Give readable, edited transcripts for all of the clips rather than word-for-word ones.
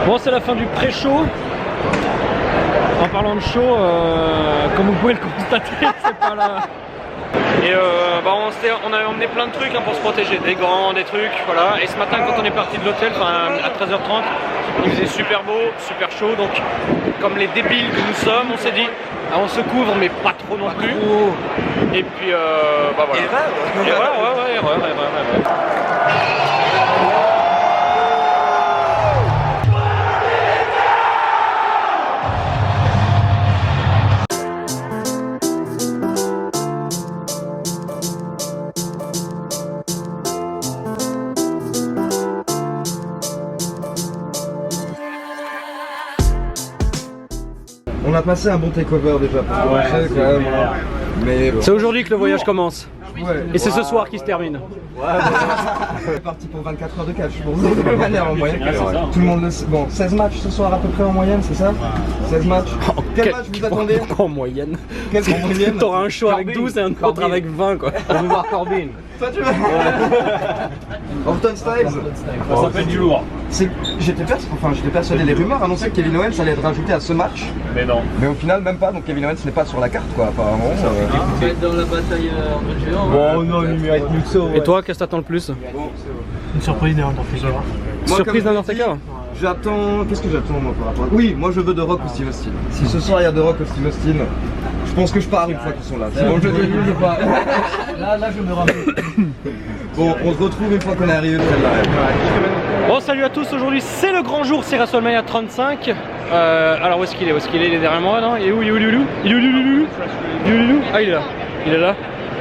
Bon, c'est la fin du pré-show. En parlant de show, comme vous pouvez le constater, c'est pas là. Et on avait emmené plein de trucs pour se protéger, des gants, des trucs, voilà. Et ce matin, quand on est parti de l'hôtel, à 13h30, il faisait super beau, super chaud. Donc, comme les débiles que nous sommes, on s'est dit, on se couvre, mais pas trop non plus. Et puis, voilà. Erreur, ouais, erreur. On a passé un bon takeover déjà pour commencer quand même. Mais c'est aujourd'hui que le voyage commence. Ouais. Et c'est ce soir qui se termine. On est parti pour 24 heures de catch. Bon, de toute manière en moyenne. Tout le monde le sait. Bon, 16 matchs ce soir à peu près en moyenne, c'est ça? 16 matchs. Quel match vous attendez? En moyenne. Quel en moyenne? T'auras un show avec 12 et un autre avec 20 quoi. On veut voir Corbin. Toi tu veux? Orton Styles. Ça fait du lourd. J'étais persuadé, les rumeurs annonçaient que Kevin Owens allait être rajouté à ce match. Mais non. Mais au final même pas, donc Kevin Owens n'est pas sur la carte quoi apparemment. Il va être dans la bataille entre géants. Bon non, il mérite mieux que ça. Et toi, qu'est-ce que t'attends le plus? Une surprise d'Undertaker. Surprise d'Undertaker? J'attends. Qu'est-ce que j'attends moi par rapport à... Oui, moi je veux The Rock ou Steve Austin. Si ce soir il y a The Rock ou Steve Austin, je pense que je pars une fois qu'ils sont là. C'est bon, je pars. Là, je me ramène. Bon, on se retrouve une fois qu'on est arrivé près de la Bon, salut à tous, aujourd'hui c'est le grand jour, c'est WrestleMania 35. Alors où est-ce qu'il est? Il est derrière moi, non? Il est où? Ah, il est là.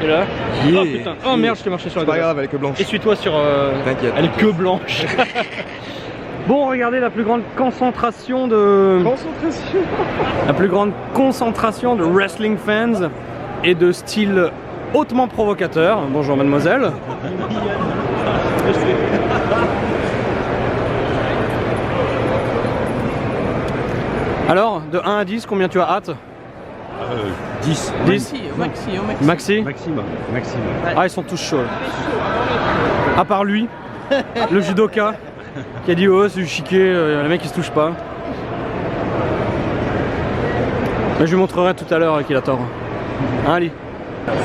Oh putain, oh merde, je t'ai marché sur la C'est pas gueule. grave, elle est que blanche. Essuie-toi sur... T'inquiète. Elle est que blanche. Bon, regardez la plus grande concentration de... La plus grande concentration de wrestling fans et de style hautement provocateur. Bonjour mademoiselle. Alors, de 1 à 10, combien tu as hâte? 10. 10? Maxi? Maximum. Ah, ils sont tous chauds. À part lui, le judoka, qui a dit oh c'est du chiquet, les mecs ils se touchent pas. Mais je lui montrerai tout à l'heure qu'il a tort. Hein, Ali? De toute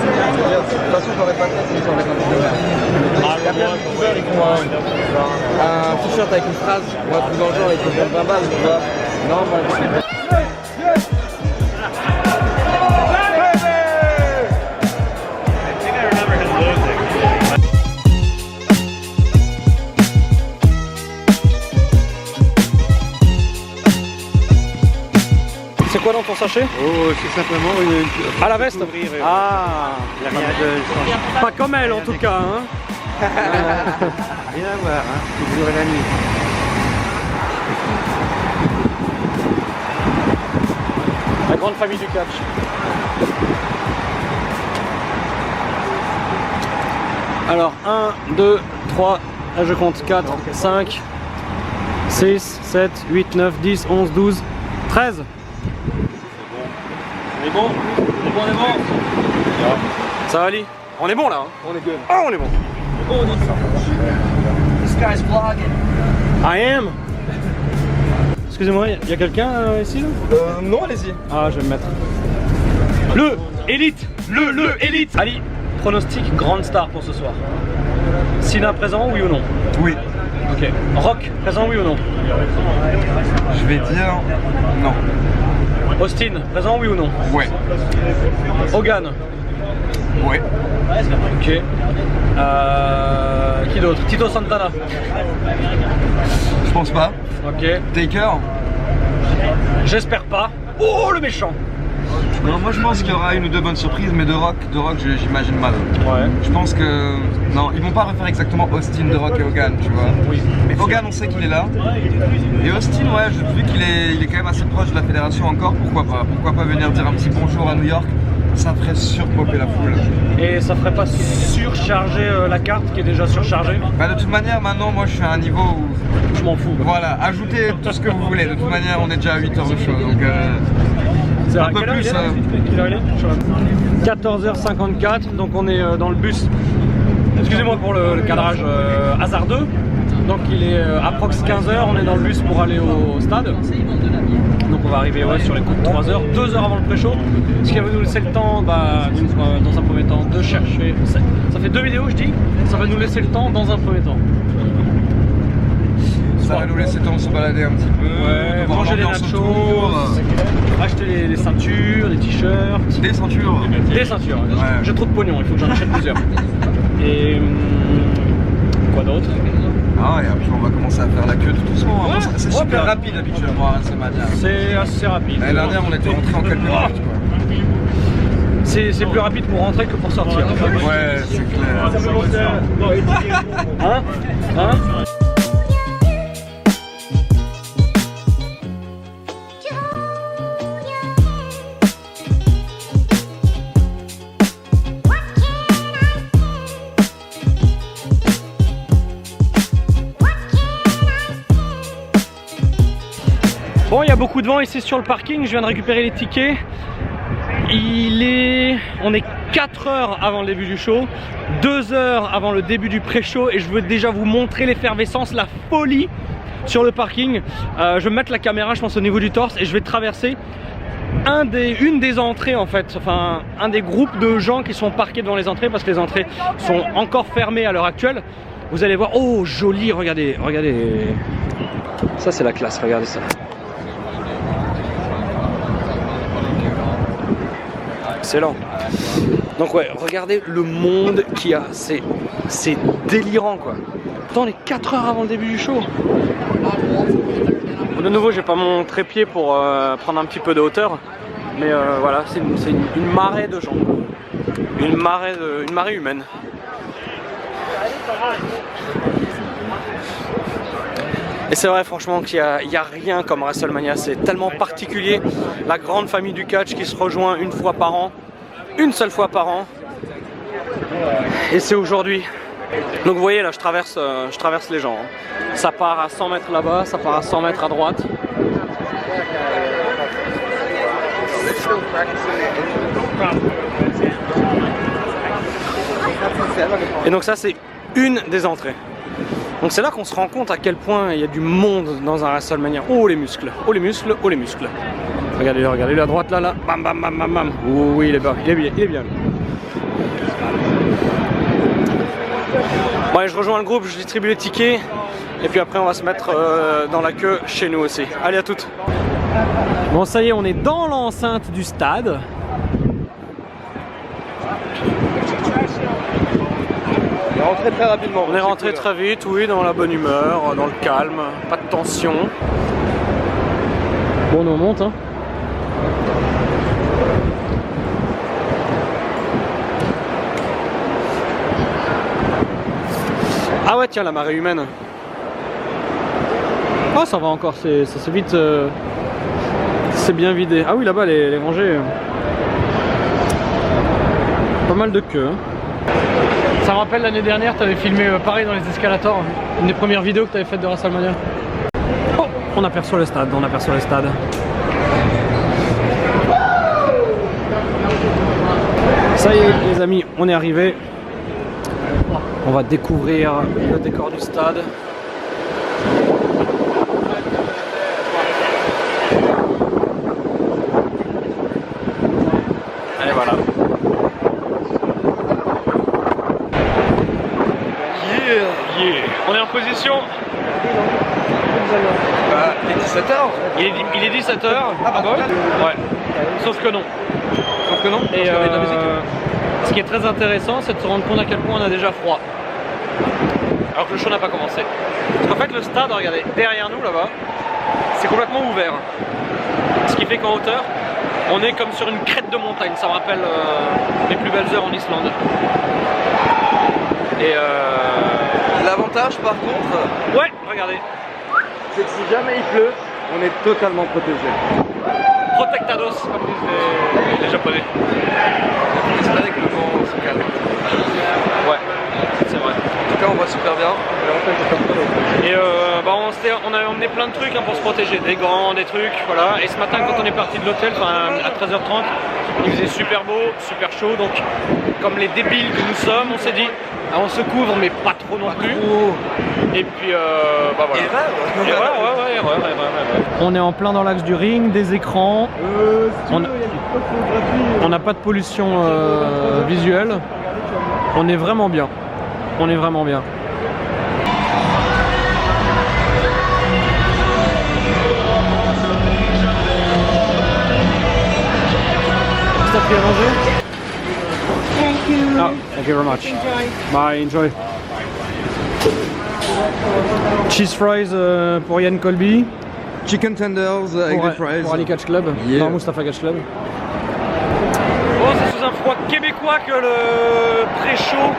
façon, je l'aurais pas fait si j'en avais pas. Il y a plein de youtubeurs, ils font un t-shirt avec une phrase, ou un truc dans le genre, ils te prennent 20 balles, tu vois. Non, moi, C'est quoi dans ton sachet? Oh, c'est simplement une... Ah, la veste? Ah, Il n'y a rien de... pas comme elle en tout cas, hein. Rien à voir, hein. C'est toujours la nuit. La grande famille du catch. Alors 1, 2, 3, là je compte 4, 5, 6, 7, 8, 9, 10, 11, 12, 13. On est bon. Ça va Ali? On est bon là, hein? On est good. Ah, on est bon. This guy's vlogging. I am. Excusez-moi, il y a quelqu'un ici là? non, allez-y. Ah, je vais me mettre. Le élite. Le élite. Ali, pronostic grande star pour ce soir. Cena présent, oui ou non? Oui. Ok. Rock présent, oui ou non? Je vais dire non. Austin présent, oui ou non? Ouais. Hogan. Ouais. Ok. Qui d'autre? Tito Santana. Je pense pas. Ok. Taker. J'espère pas. Oh le méchant. Non, moi je pense qu'il y aura une ou deux bonnes surprises, mais The Rock j'imagine mal. Ouais. Je pense que... Non, ils vont pas refaire exactement Austin, The Rock et Hogan, tu vois. Oui. Mais Hogan, on sait qu'il est là. Et Austin, ouais, vu qu'il est quand même assez proche de la fédération encore, pourquoi pas? Pourquoi pas venir dire un petit bonjour à New York? Ça ferait surpopper la foule. Et ça ferait pas surcharger la carte qui est déjà surchargée? Bah de toute manière, maintenant, moi je suis à un niveau où... Je m'en fous. Voilà, ajoutez tout ce que vous voulez. De toute manière, on est déjà à 8 heures de show, donc... C'est un peu plus... Quelle heure il est 14h54, donc on est dans le bus. Excusez-moi pour le cadrage hasardeux. Donc il est approx 15h, on est dans le bus pour aller au stade. Donc on va arriver sur les coups de 3h, 2h avant le pré-show. Ce qui va nous laisser le temps, dans un premier temps, de chercher. Ça fait 2 vidéos, je dis. Ça va nous laisser le temps dans un premier temps. Ça va nous laisser le temps de se balader un petit peu, Ouais, manger des nachos, acheter les ceintures, les t-shirts. Des ceintures. Des ceintures. Ouais. J'ai trop de pognon, il faut que j'en achète plusieurs. Et quoi d'autre? Ah, et puis on va commencer à faire la queue tout doucement. Ouais, C'est ouais, super bien. rapide habituellement à WrestleMania. C'est assez rapide. L'année dernière, on était rentré en quelques minutes, quoi. C'est plus rapide pour rentrer que pour sortir. Ouais, c'est clair. Hein? Hein? Bon, il y a beaucoup de vent ici sur le parking, je viens de récupérer les tickets. On est 4 heures avant le début du show, 2 heures avant le début du pré-show et je veux déjà vous montrer l'effervescence, la folie sur le parking. Je vais mettre la caméra, je pense, au niveau du torse et je vais traverser une des entrées en fait, enfin un des groupes de gens qui sont parqués devant les entrées parce que les entrées sont encore fermées à l'heure actuelle. Vous allez voir, oh joli, regardez, regardez. Ça c'est la classe, regardez ça. Excellent. Donc ouais, regardez le monde qu'il y a, c'est délirant quoi. Pourtant on est 4 heures avant le début du show. De nouveau, j'ai pas mon trépied pour prendre un petit peu de hauteur, mais voilà, c'est une marée de gens, une marée humaine. Et c'est vrai franchement qu'il n'y a rien comme WrestleMania, c'est tellement particulier, la grande famille du catch qui se rejoint une fois par an, une seule fois par an, et c'est aujourd'hui. Donc vous voyez là, je traverse les gens, hein. Ça part à 100 mètres là-bas, ça part à 100 mètres à droite. Et donc ça c'est une des entrées. Donc c'est là qu'on se rend compte à quel point il y a du monde dans un WrestleMania. Oh les muscles, oh les muscles, oh les muscles. Regardez-le, regardez-le à droite là, bam bam bam bam bam. Oh oui, il est bien, il est bien. Bon allez, je rejoins le groupe, je distribue les tickets. Et puis après on va se mettre dans la queue chez nous aussi. Allez, à toutes. Bon ça y est, on est dans l'enceinte du stade. On est rentré très rapidement. On est rentré très vite, oui, dans la bonne humeur, dans le calme, pas de tension. Bon, on monte, hein. Ah ouais, tiens, la marée humaine. Ah, ça va encore, ça s'est vite... c'est bien vidé. Ah oui, là-bas, les rangées... Pas mal de queues, hein. Ça me rappelle l'année dernière, tu avais filmé pareil dans les escalators, une des premières vidéos que tu avais faites de WrestleMania. Oh, on aperçoit le stade, on aperçoit le stade. Ça y est les amis, on est arrivé. On va découvrir le décor du stade. Et voilà. Yeah. On est en position. Il est 17h. Il est 17h. Ah bah ouais. Ouais. Sauf que non. Sauf que non. Et parce qu'il y avait de la musique. ce qui est très intéressant, c'est de se rendre compte à quel point on a déjà froid. Alors que le show n'a pas commencé. Parce qu'en fait le stade, regardez, derrière nous là-bas, c'est complètement ouvert. Ce qui fait qu'en hauteur, on est comme sur une crête de montagne. Ça me rappelle les plus belles heures en Islande. Et L'avantage par contre, ouais, regardez. c'est que si jamais il pleut, on est totalement protégé. Protectados, comme disent les Japonais. J'espère que le vent se calme. Ouais. C'est vrai. En tout cas, on voit super bien. Et on avait emmené plein de trucs hein, pour se protéger, des gants, des trucs, voilà. Et ce matin, quand on est parti de l'hôtel, à 13h30, il faisait super beau, super chaud. Donc, comme les débiles que nous sommes, on s'est dit, ah, on se couvre, mais pas trop non plus. Et puis, voilà. Et erreur. On est en plein dans l'axe du ring, des écrans. On n'a pas de pollution visuelle. On est vraiment bien. On est vraiment bien. T'as pris à manger? Thank you. Ah, thank you very much. Enjoy. Bye, enjoy. Cheese fries pour Yann Colby. Chicken tenders avec des fries. Pour Ali Catch Club. Yeah. Non, Mustapha Catch Club. Bon, c'est sous un froid québécois que le pré-show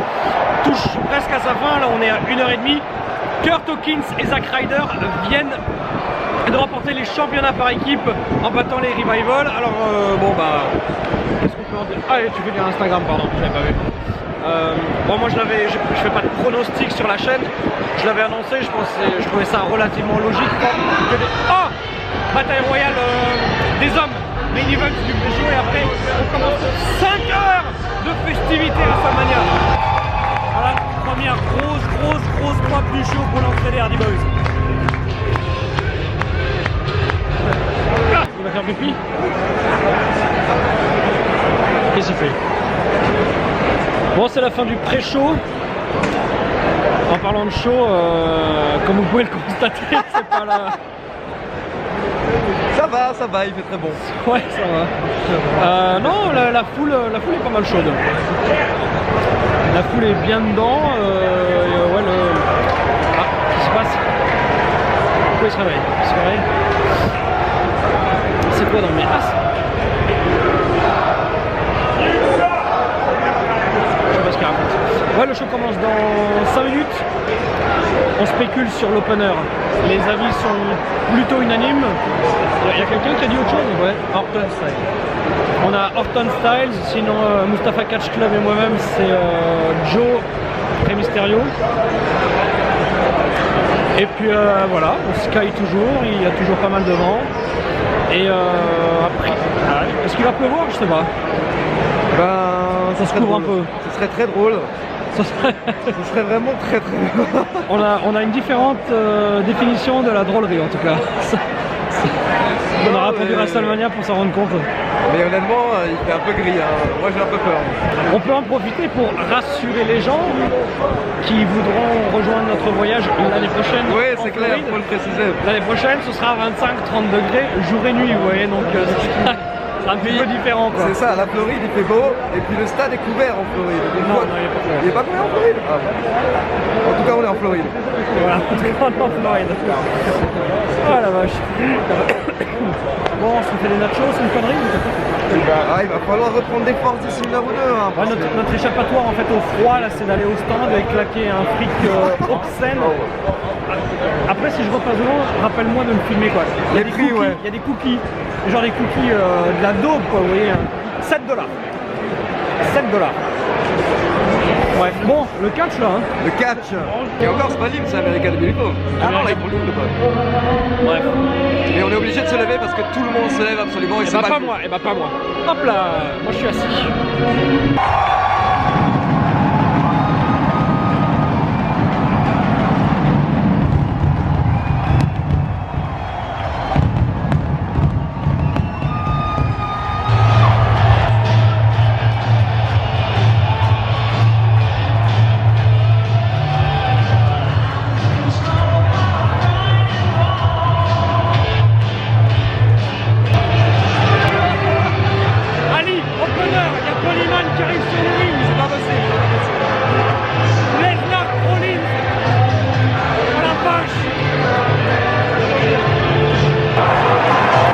touche presque à sa fin. Là, on est à 1h30. Kurt Hawkins et Zack Ryder viennent de remporter les championnats par équipe en battant les Revival. Alors, qu'est-ce qu'on peut en dire? Ah, tu veux dire Instagram, pardon, je l'avais pas vu. Bon, moi je fais pas de pronostic sur la chaîne, je l'avais annoncé, je trouvais ça relativement logique. Bataille royale des hommes, main event du pré-show, et après on commence 5 heures de festivités à WrestleMania. Voilà, première grosse preuve du show pour l'entrée des Hardy Boys. Il va faire pipi. Qu'est-ce qu'il fait? Bon, c'est la fin du pré-show. En parlant de show, comme vous pouvez le constater, c'est pas la... Ça va, il fait très bon. Ouais, ça va. Non, la foule est pas mal chaude. La foule est bien dedans. Ouais, Ah, qu'est-ce qui se passe? Pourquoi il se réveille? Il se réveille. C'est quoi dans mes as? Ouais, le show commence dans 5 minutes. On spécule sur l'opener. Les avis sont plutôt unanimes. Il y a quelqu'un qui a dit autre chose? Ouais, Orton Styles. On a Orton Styles, sinon Mustapha Catch Club et moi-même, c'est Joe Rey Mysterio. Et puis voilà, on sky toujours, il y a toujours pas mal de vent. Et après, est-ce qu'il va pleuvoir? Je sais pas. Ben, Ça se couvre un peu. Ce serait très drôle. Ce serait vraiment très drôle. On a une différente définition de la drôlerie en tout cas. On aura attendu WrestleMania pour s'en rendre compte. Mais honnêtement, il fait un peu gris, hein. Moi j'ai un peu peur. On peut en profiter pour rassurer les gens qui voudront rejoindre notre voyage l'année prochaine. Oui, en c'est clair, Floride. il faut le préciser. L'année prochaine, ce sera 25-30 degrés jour et nuit, vous voyez, donc c'est un petit peu différent quoi. C'est ça, la Floride il fait beau, et puis le stade est couvert en Floride. Non, il n'est pas couvert. Il est pas couvert en Floride? Ah. En tout cas, on est en Floride. Voilà, en tout cas, on est en Floride. Oh la vache. Bon, on se fait des nachos, c'est une connerie ou Ah, il va falloir reprendre des forces d'ici une heure ou deux. Hein, ouais, notre échappatoire en fait au froid là, c'est d'aller au stand et claquer un fric obscène. Après, si je repasse devant, rappelle-moi de me filmer quoi. Il y a des cookies, ouais. il y a des cookies, genre des cookies de la daube quoi, vous voyez. 7 $. 7 $. Ouais, bon, le catch là. Hein. Le catch. Et encore, c'est pas libre, c'est American Beautiful. Ah non, là, il faut le pas. Bref. Mais on est obligé de se lever parce que tout le monde se lève absolument. Et Et c'est bah pas moi, et bah pas moi. Hop là, moi je suis assis. Ali, opener, il y a Polyman qui arrive sur le ring, c'est pas possible. Lesnar, Rollins, oh la vache.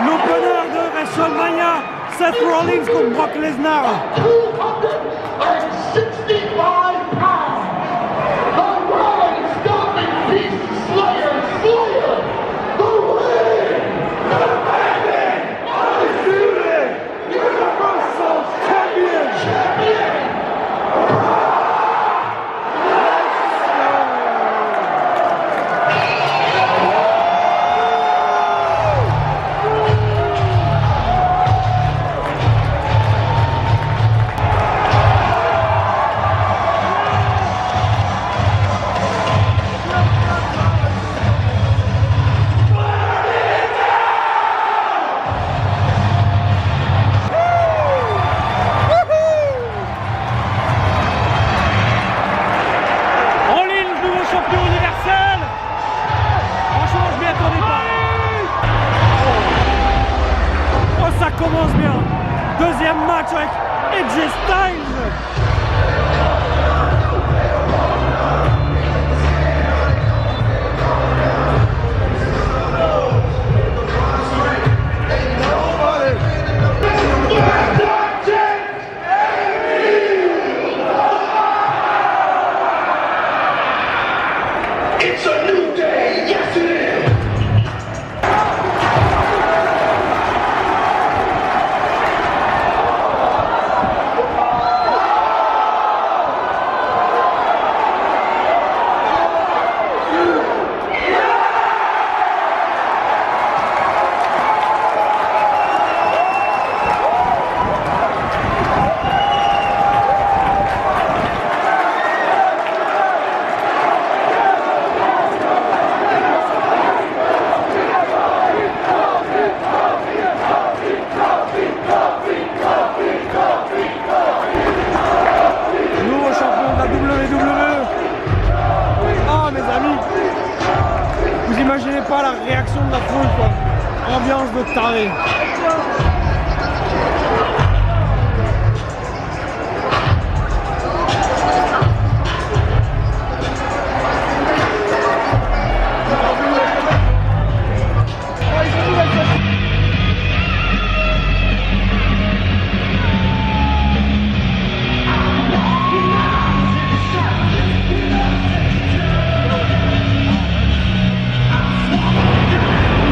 L'opener de WrestleMania, Seth Rollins contre Brock Lesnar. 265 pounds, the world stomping beast slayer, Slayer, the winning, defending, undisputed, Universal Champion. match avec AJ Styles. It's a new day, yes it is! Nouveau champion de la WWE. Oh mes amis, vous imaginez pas la réaction de la foule quoi. Ambiance de taré.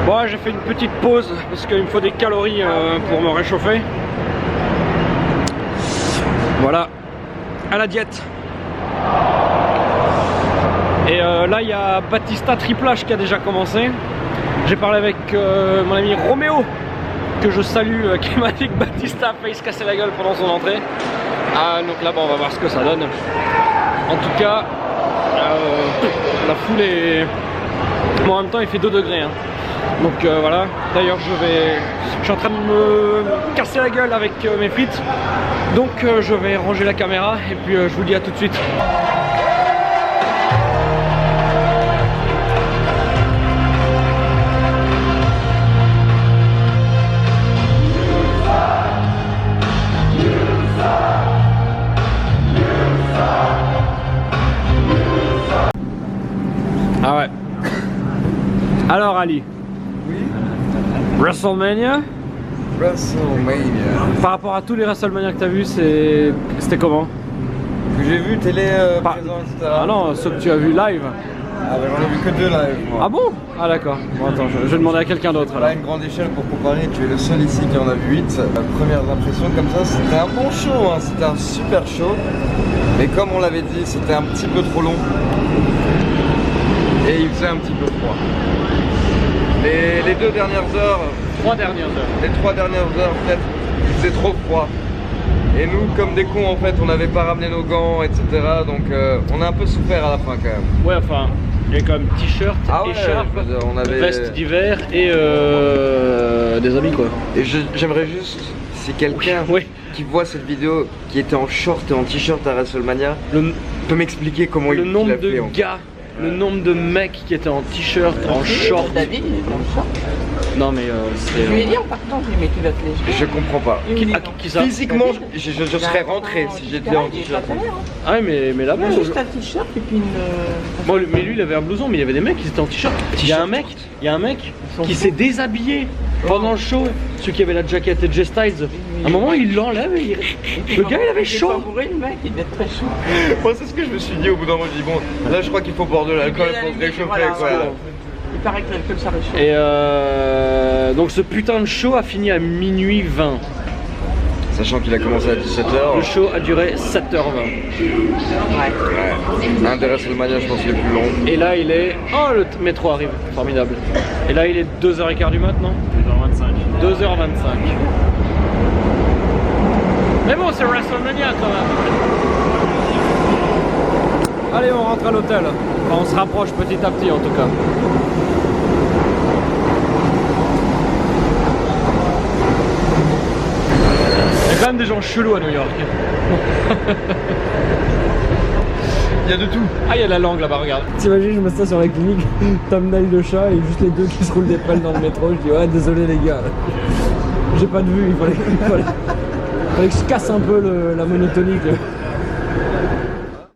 Bon, j'ai fait une petite pause parce qu'il me faut des calories pour me réchauffer. Voilà, à la diète. Et là, il y a Batista Triple H qui a déjà commencé. J'ai parlé avec mon ami Roméo, que je salue, qui m'a dit que Batista a failli se casser la gueule pendant son entrée. Ah, donc là, bon, on va voir ce que ça donne. En tout cas, la foule est... Bon, en même temps, il fait 2 degrés. Hein. Donc voilà, d'ailleurs je suis en train de me casser la gueule avec mes frites. Donc je vais ranger la caméra et puis je vous dis à tout de suite. Ah ouais. Alors Ali. WrestleMania. Par rapport à tous les WrestleMania que tu as vus, c'était comment? Que j'ai vu télé présent, etc. Ah non, ceux que tu as vu live. Ah bah j'en ai vu que 2 live moi. Ah bon? Ah d'accord. Bon attends, je vais demander à quelqu'un d'autre. Là, une grande échelle pour comparer, tu es le seul ici qui en a vu 8. Premières impressions comme ça, c'était un bon show, hein. C'était un super show. Mais comme on l'avait dit, c'était un petit peu trop long. Et il faisait un petit peu froid. Les 2 dernières heures, 3 dernières heures. les 3 dernières heures peut-être, il faisait trop froid. Et nous, comme des cons en fait, on n'avait pas ramené nos gants, etc. Donc on a un peu souffert à la fin quand même. Ouais, enfin, il y a quand même t-shirt, écharpe, je veux dire, on avait... veste d'hiver et des amis quoi. Et j'aimerais juste, si quelqu'un Oui. qui voit cette vidéo, qui était en short et en t-shirt à WrestleMania, peut m'expliquer comment Le il nombre l'a fait. de gars, le nombre de mecs qui étaient en t-shirt, en short. David, il est en short. Non mais c'était... Je lui ai dit en partant, je lui ai dit, mais tu vas te léger. Je comprends pas. Qui ça? Physiquement, je serais rentré si j'étais en t-shirt. Ah ouais mais là-bas... Juste un t-shirt et puis une... Bon, mais lui il avait un blouson, mais il y avait des mecs qui étaient en t-shirt. Il y a un mec qui s'est déshabillé pendant le show. Celui qui avait la jaquette et J Styles. À un moment il l'enlève et le gars il avait chaud. Il était le mec, il devait être très chaud. Moi c'est ce que je me suis dit au bout d'un moment, je dis bon, là je crois qu'il faut boire de l'alcool pour se réchauffer quoi. Il paraît que l'alcool ça réchauffe. Et donc ce putain de show a fini à minuit 20. Sachant qu'il a commencé à 17h. Le show a duré 7h20. Ouais. Un des WrestleMania je pense les plus longs. Et là il est... Oh le métro arrive, formidable. Et là il est 2h15 du mat non? 2h25. 2h25. Mais bon c'est WrestleMania quand même. Allez on rentre à l'hôtel. Enfin, on se rapproche petit à petit en tout cas. Il y a quand même des gens chelous à New York. Il y a de tout. Ah il y a la langue là-bas, regarde. T'imagines, je me stasse sur la clinique, thumbnail de chat et juste les deux qui se roulent des pelles dans le métro. Je dis ouais désolé les gars, j'ai pas de vue, il fallait Fallait que je casse un peu la monotonie. Quoi.